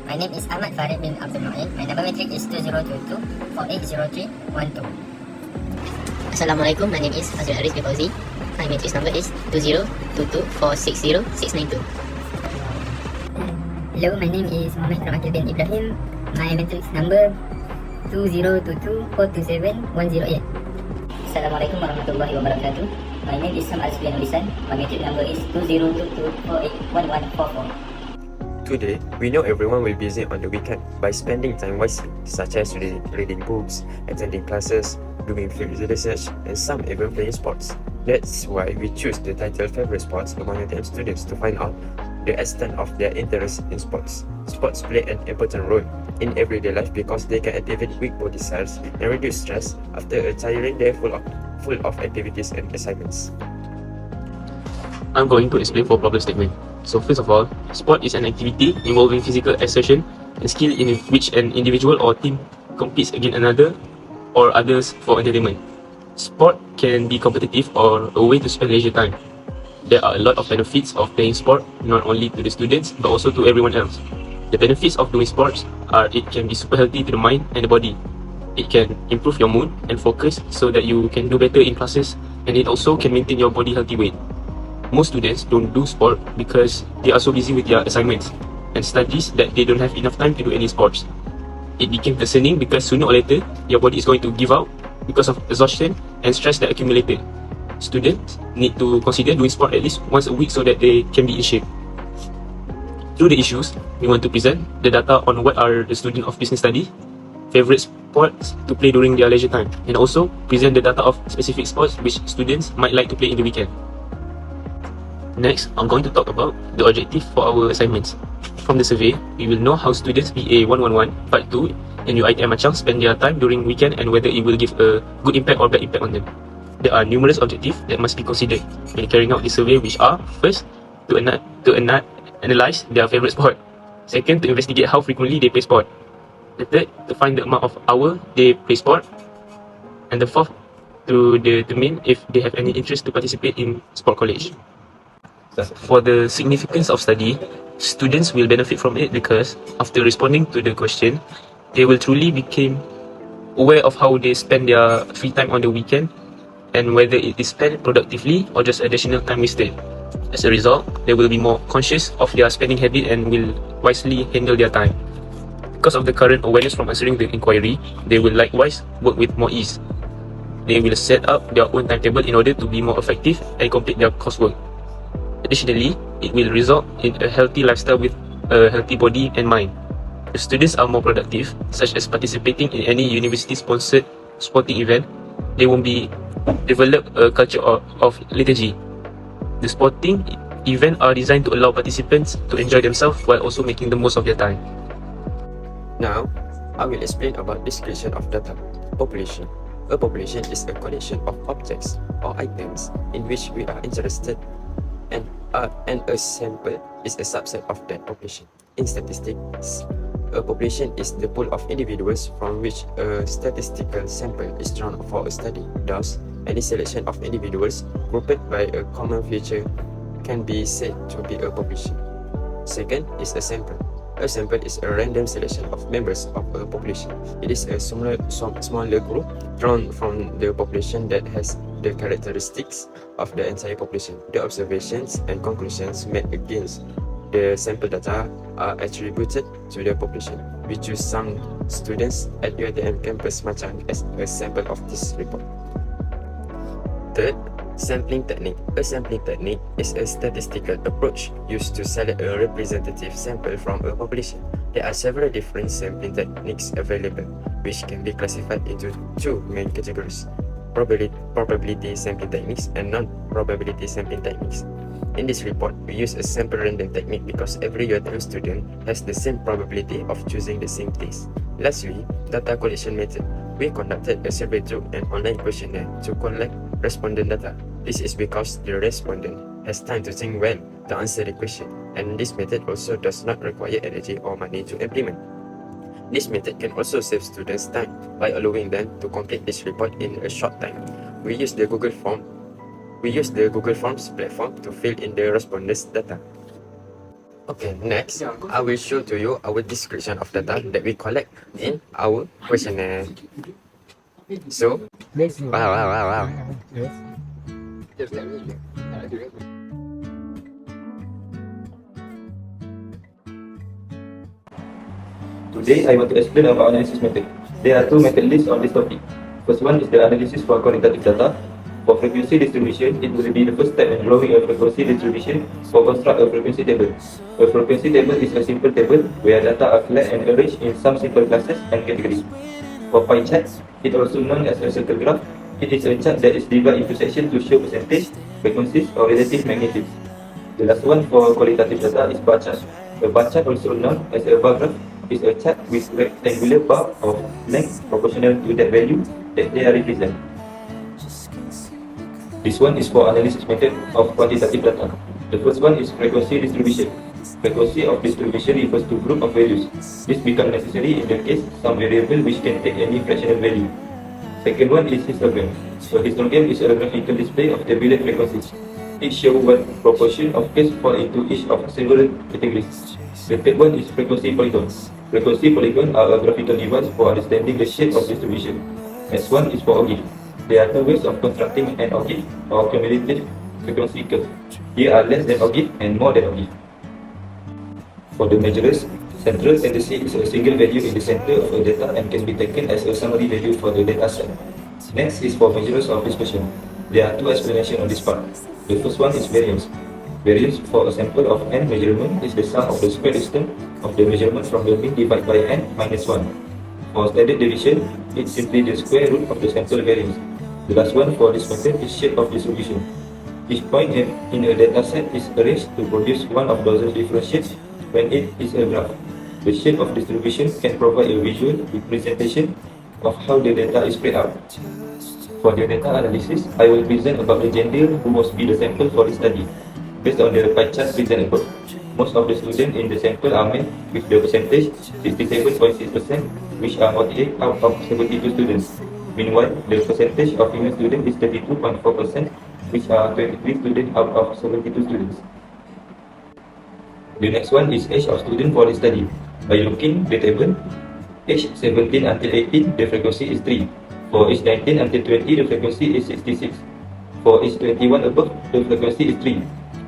My name is Ahmad Farid bin Abdul Mu'in. My number matric is 2022 480312. Assalamualaikum, my name is Azrul Haris bin Fauzi. My matrix number is 2022460692. Hello, my name is Muhammad Akil bin Ibrahim. My matrix number 2022427108. Assalamualaikum warahmatullahi wabarakatuh. My name is Sam Azbian Ulisan. My matric number is 2022481144. Today, we know everyone will be busy on the weekend by spending time wisely, such as reading books, attending classes, doing field research, and some even playing sports. That's why we choose the title Favorite Sports among UTM students to find out the extent of their interest in sports. Sports play an important role in everyday life because they can activate weak body cells and reduce stress after a tiring day full of activities and assignments. I'm going to explain 4 problem statements. So first of all, sport is an activity involving physical exertion and skill in which an individual or team competes against another or others for entertainment. Sport can be competitive or a way to spend leisure time. There are a lot of benefits of playing sport, not only to the students but also to everyone else. The benefits of doing sports are it can be super healthy to the mind and the body. It can improve your mood and focus so that you can do better in classes, and it also can maintain your body healthy weight. Most students don't do sport because they are so busy with their assignments and studies that they don't have enough time to do any sports. It became concerning because sooner or later, your body is going to give out because of exhaustion and stress that accumulated. Students need to consider doing sport at least once a week so that they can be in shape. Through the issues, we want to present the data on what are the students of business study, favorite sports to play during their leisure time, and also present the data of specific sports which students might like to play in the weekend. Next, I'm going to talk about the objective for our assignments. From the survey, we will know how students PA 111, Part 2 and UITM Machang spend their time during weekend and whether it will give a good impact or bad impact on them. There are numerous objectives that must be considered when carrying out this survey, which are: first, to analyze their favorite sport; second, to investigate how frequently they play sport; the third, to find the amount of hours they play sport; and the fourth, to determine if they have any interest to participate in sport college. For the significance of study, students will benefit from it because after responding to the question, they will truly become aware of how they spend their free time on the weekend and whether it is spent productively or just additional time wasted. As a result, they will be more conscious of their spending habit and will wisely handle their time. Because of the current awareness from answering the inquiry, they will likewise work with more ease. They will set up their own timetable in order to be more effective and complete their coursework. Additionally, it will result in a healthy lifestyle with a healthy body and mind. If students are more productive, such as participating in any university-sponsored sporting event, they will develop a culture of liturgy. The sporting events are designed to allow participants to enjoy themselves while also making the most of their time. Now, I will explain about description of data. Population. A population is a collection of objects or items in which we are interested, and a sample is a subset of that population. In statistics, a population is the pool of individuals from which a statistical sample is drawn for a study. Thus, any selection of individuals grouped by a common feature can be said to be a population. Second is a sample. A sample is a random selection of members of a population. It is a smaller group drawn from the population that has the characteristics of the entire population. The observations and conclusions made against the sample data are attributed to the population. We choose some students at UiTM campus Machang as a sample of this report. Third, sampling technique. A sampling technique is a statistical approach used to select a representative sample from a population. There are several different sampling techniques available, which can be classified into 2 main categories: probability sampling techniques and non-probability sampling techniques. In this report, we use a sample random technique because every UiTM student has the same probability of choosing the same place. Lastly, data collection method. We conducted a survey through an online questionnaire to collect respondent data. This is because the respondent has time to think well to answer the question, and this method also does not require energy or money to implement. This method can also save students time by allowing them to complete this report in a short time. We use the Google Forms platform to fill in the respondents' data. Okay, next, I will show to you our description of data that we collect in our questionnaire. So, wow. Today, I want to explain about analysis method. There are two method lists on this topic. First one is the analysis for quantitative data. For frequency distribution, it will be the first step in drawing a frequency distribution for construct a frequency table. A frequency table is a simple table where data are collected and arranged in some simple classes and categories. For pie charts, it also known as a circle graph. It is a chart that is divided into sections to show percentage, frequencies, or relative magnitudes. The last one for qualitative data is bar chart. A bar chart, also known as a bar graph, is a chart with rectangular bar of length proportional to that value that they are represent. This one is for analysis method of quantitative data. The first one is frequency distribution. Frequency of distribution refers to group of values. This becomes necessary in the case some variable which can take any fractional value. Second one is histogram. So histogram is a graphical display of tabulate frequencies. It shows what proportion of cases fall into each of several categories. The third one is frequency polygon. Frequency polygon are a graphical device for understanding the shape of distribution. Next one is for octave. There are two ways of constructing an octave or cumulative frequency curve. Here are less than octave and more than octave. For the measures, central tendency is a single value in the center of a data and can be taken as a summary value for the data set. Next is for measures of dispersion. There are two explanations on this part. The first one is variance. Variance for a sample of n measurement is the sum of the square distance of the measurement from the mean divided by n minus 1. For standard deviation, it's simply the square root of the sample variance. The last one for this method is shape of distribution. Each point in a data set is arranged to produce one of dozen different shapes when it is a graph. The shape of distribution can provide a visual representation of how the data is spread out. For the data analysis, I will present about the gender who must be the sample for the study. Based on the pie chart presented above, most of the students in the sample are men with the percentage 67.6%, which are 48 out of 72 students. Meanwhile, the percentage of female students is 32.4%, which are 23 students out of 72 students. The next one is age of student for the study. By looking the table, age 17 until 18, the frequency is 3. For age 19 until 20, the frequency is 66. For age 21 above, the frequency is 3.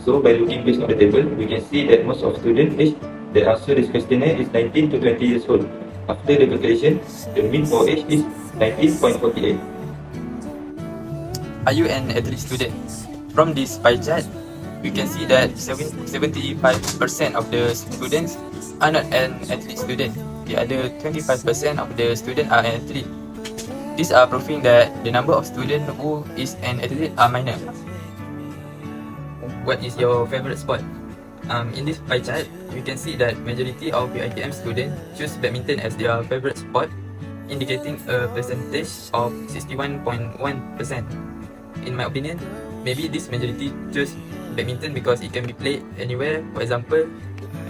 So by looking based on the table, we can see that most of students age that answer this questionnaire is 19 to 20 years old. After the calculation, the mean for age is 19.48. Are you an athlete student? From this pie chart, we can see that 75% of the students are not an athlete student. The other 25% of the students are an athlete. These are proving that the number of students who is an athlete are minor. What is your favorite sport? In this pie chart, we can see that majority of UiTM students choose badminton as their favorite sport, indicating a percentage of 61.1%. In my opinion, maybe this majority choose badminton because it can be played anywhere, for example,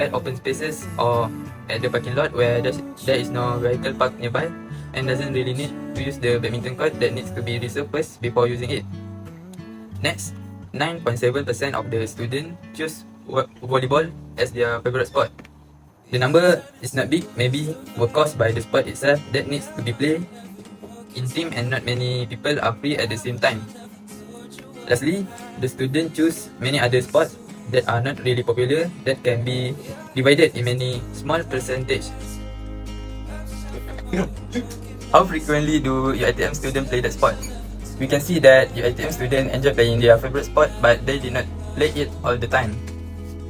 at open spaces or at the parking lot where there is no vehicle parked nearby and doesn't really need to use the badminton court that needs to be reserved first before using it. Next, 9.7% of the students choose volleyball as their favorite sport. The number is not big, maybe were caused by the sport itself that needs to be played in team and not many people are free at the same time. Lastly, the students choose many other sports that are not really popular that can be divided in many small percentage. How frequently do UiTM students play that sport? We can see that UiTM students enjoy playing their favorite sport, but they did not play it all the time.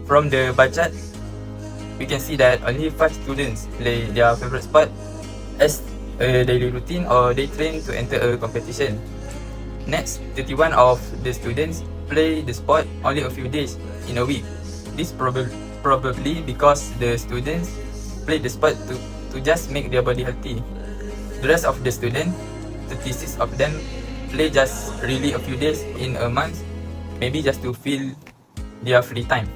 From the bar chart, we can see that only 5 students play their favorite sport as a daily routine or they train to enter a competition. Next, 31 of the students play the sport only a few days in a week. This probably because the students play the sport to just make their body healthy. The rest of the students, 36 of them, play just really a few days in a month, maybe just to fill their free time.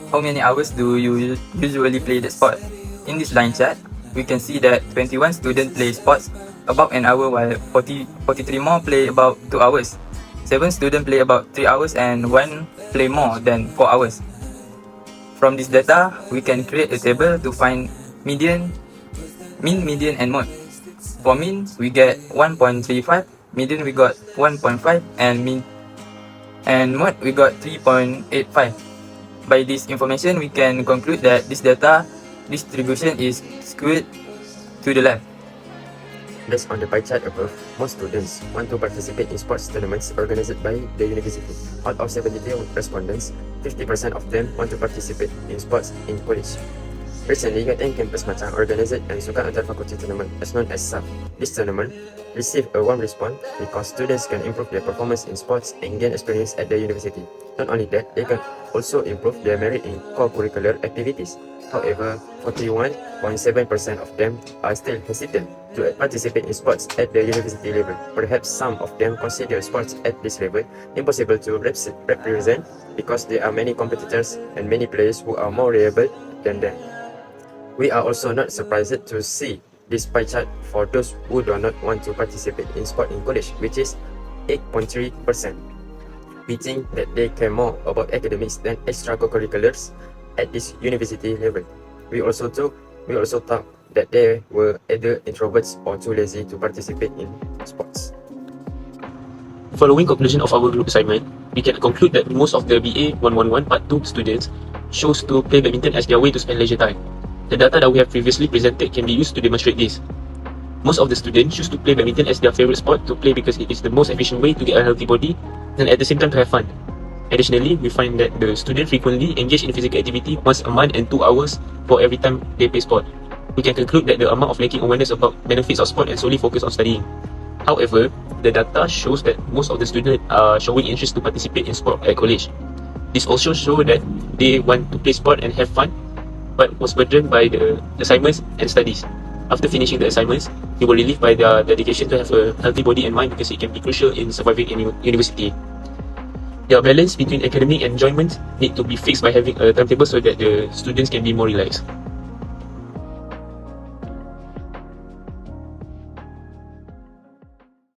How many hours do you usually play the sport? In this line chart, we can see that 21 students play sports about an hour while 43 more play about 2 hours. 7 students play about 3 hours and 1 play more than 4 hours. From this data, we can create a table to find mean, median, and mode. For mean, we get 1.35, median we got 1.5, and mode we got 3.85. By this information, we can conclude that this data distribution is skewed to the left. Based on the pie chart above, most students want to participate in sports tournaments organized by the university. Out of 72 respondents, 50% of them want to participate in sports in college. Recently, UiTM Campus Macang organized and Sukan Antar Fakulty tournament as known as SAF. This tournament received a warm response because students can improve their performance in sports and gain experience at the university. Not only that, they can also improve their merit in co-curricular activities. However, 41.7% of them are still hesitant to participate in sports at the university level. Perhaps some of them consider sports at this level impossible to represent because there are many competitors and many players who are more reliable than them. We are also not surprised to see this pie chart for those who do not want to participate in sport in college, which is 8.3%. We think that they care more about academics than extracurriculars at this university level. We also thought that they were either introverts or too lazy to participate in sports. Following conclusion of our group assignment, we can conclude that most of the BA 111 Part 2 students chose to play badminton as their way to spend leisure time. The data that we have previously presented can be used to demonstrate this. Most of the students choose to play badminton as their favorite sport to play because it is the most efficient way to get a healthy body and at the same time to have fun. Additionally, we find that the students frequently engage in physical activity once a month and 2 hours for every time they play sport. We can conclude that the amount of lacking awareness about benefits of sport and solely focus on studying. However, the data shows that most of the students are showing interest to participate in sport at college. This also shows that they want to play sport and have fun, but was burdened by the assignments and studies. After finishing the assignments, they were relieved by their dedication to have a healthy body and mind because it can be crucial in surviving in university. Their balance between academic and enjoyment need to be fixed by having a timetable so that the students can be more relaxed.